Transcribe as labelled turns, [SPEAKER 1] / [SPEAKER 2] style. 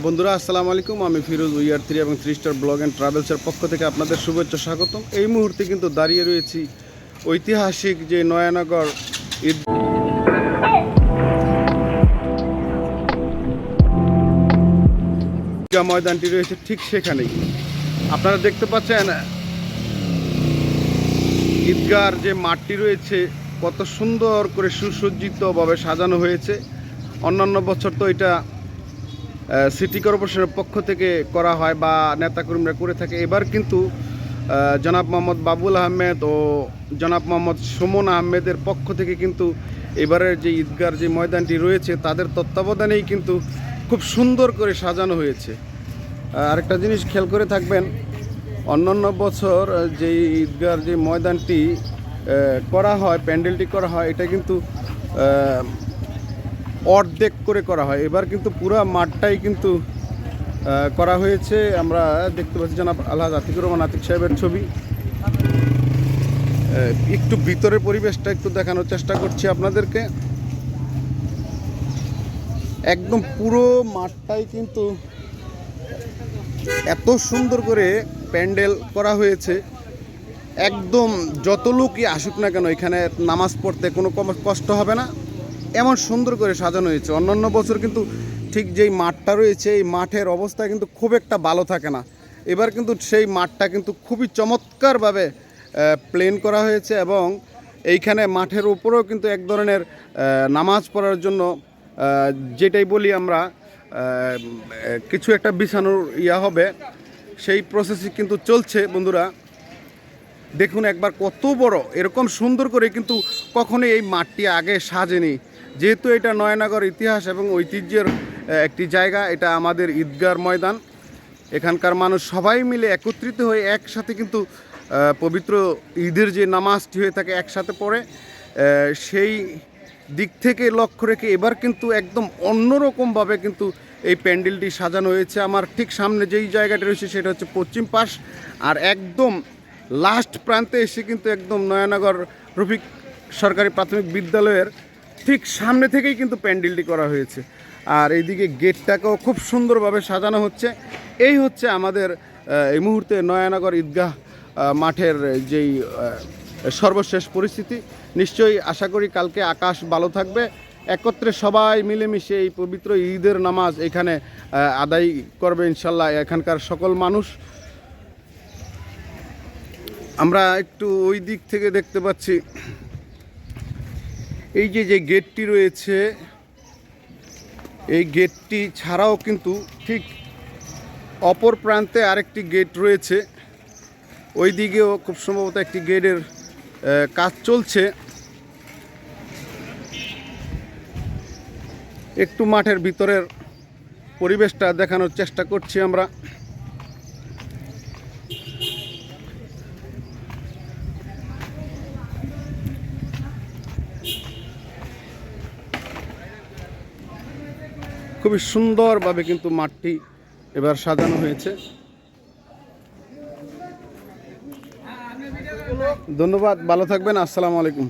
[SPEAKER 1] বন্ধুরা আসসালামু আলাইকুম। আমি ফিরোজ উইআর 3 এবং 3 স্টার ব্লগ অ্যান্ড ট্রাভেলসের পক্ষ থেকে আপনাদের শুভেচ্ছা স্বাগতম। এই মুহূর্তে কিন্তু দাঁড়িয়ে রয়েছি ঐতিহাসিক যে নয়ানগর ঈদগাহ ময়দানটি রয়েছে ঠিক সেখানেই। আপনারা দেখতে পাচ্ছেন ঈদগাহর যে মাঠটি রয়েছে কত সুন্দর করে সুসজ্জিতভাবে সাজানো হয়েছে। অন্যান্য বছর তো এটা সিটি কর্পোরেশনের পক্ষ থেকে করা হয় বা নেতাকর্মীরা করে থাকে। এবার কিন্তু জনাব মোহাম্মদ বাবুল আহমেদ ও জনাব মোহাম্মদ সুমন আহমেদের পক্ষ থেকে কিন্তু এবারের যে ঈদগাহর যে ময়দানটি রয়েছে তাদের তত্ত্বাবধানেই কিন্তু খুব সুন্দর করে সাজানো হয়েছে। আরেকটা জিনিস খেয়াল করে থাকবেন, অন্যান্য বছর যে ঈদগাহর যে ময়দানটি করা হয়, প্যান্ডেলটি করা হয়, এটা কিন্তু অর্ধেক করে করা হয়। এবার কিন্তু পুরো মাঠটাই কিন্তু করা হয়েছে। আমরা দেখতে পাচ্ছি জনাব আলহাজ আতিকুর রহমান আতিক সাহেবের ছবি। একটু ভিতরের পরিবেশটা একটু দেখানোর চেষ্টা করছি আপনাদেরকে। একদম পুরো মাঠটাই কিন্তু এত সুন্দর করে প্যান্ডেল করা হয়েছে, একদম যত লোকই আসুক না কেন এখানে নামাজ পড়তে কোনো কষ্ট হবে না, এমন সুন্দর করে সাজানো হয়েছে। অন্যান্য বছর কিন্তু ঠিক যেই মাঠটা রয়েছে এই মাঠের অবস্থা কিন্তু খুব একটা ভালো থাকে না। এবার কিন্তু সেই মাঠটা কিন্তু খুবই চমৎকারভাবে প্লেন করা হয়েছে এবং এইখানে মাঠের উপরেও কিন্তু এক ধরনের নামাজ পড়ার জন্য যেটাই বলি আমরা কিছু একটা বিছানোর হবে, সেই প্রসেসই কিন্তু চলছে। বন্ধুরা দেখুন একবার কত বড়, এরকম সুন্দর করে কিন্তু কখনোই এই মাঠটি আগে সাজেনি। যেহেতু এটা নয়ানগর ইতিহাস এবং ঐতিহ্যের একটি জায়গা, এটা আমাদের ঈদগাহর ময়দান। এখানকার মানুষ সবাই মিলে একত্রিত হয়ে একসাথে কিন্তু পবিত্র ঈদের যে নামাজটি হয়ে থাকে একসাথে পড়ে। সেই দিক থেকে লক্ষ্য রেখে এবার কিন্তু একদম অন্যরকমভাবে কিন্তু এই প্যান্ডেলটি সাজানো হয়েছে। আমার ঠিক সামনে যেই জায়গাটা রয়েছে সেটা হচ্ছে পশ্চিম পাশ, আর একদম লাস্ট প্রান্তে এসে কিন্তু একদম নয়ানগর রফিক সরকারি প্রাথমিক বিদ্যালয়ের ঠিক সামনে থেকেই কিন্তু প্যান্ডেলটি করা হয়েছে। আর এইদিকে গেটটাকেও খুব সুন্দরভাবে সাজানো হচ্ছে। এই হচ্ছে আমাদের এই মুহূর্তে নয়ানগর ঈদগাহ মাঠের যেই সর্বশেষ পরিস্থিতি। নিশ্চয়ই আশা করি কালকে আকাশ ভালো থাকবে, একত্রে সবাই মিলেমিশে এই পবিত্র ঈদের নামাজ এখানে আদায় করবে ইনশাল্লাহ এখানকার সকল মানুষ। আমরা একটু ওই দিক থেকে দেখতে পাচ্ছি এই যে গেটটি রয়েছে, এই গেটটি ছাড়াও কিন্তু ঠিক অপর প্রান্তে আরেকটি গেট রয়েছে। ওই দিকেও খুব সম্ভবত একটি গেটের কাজ চলছে। একটু মাঠের ভিতরের পরিবেশটা দেখানোর চেষ্টা করছি আমরা। খুবই সুন্দরভাবে কিন্তু মাঠটি এবার সাজানো হয়েছে। ধন্যবাদ, ভালো থাকবেন, আসসালামু আলাইকুম।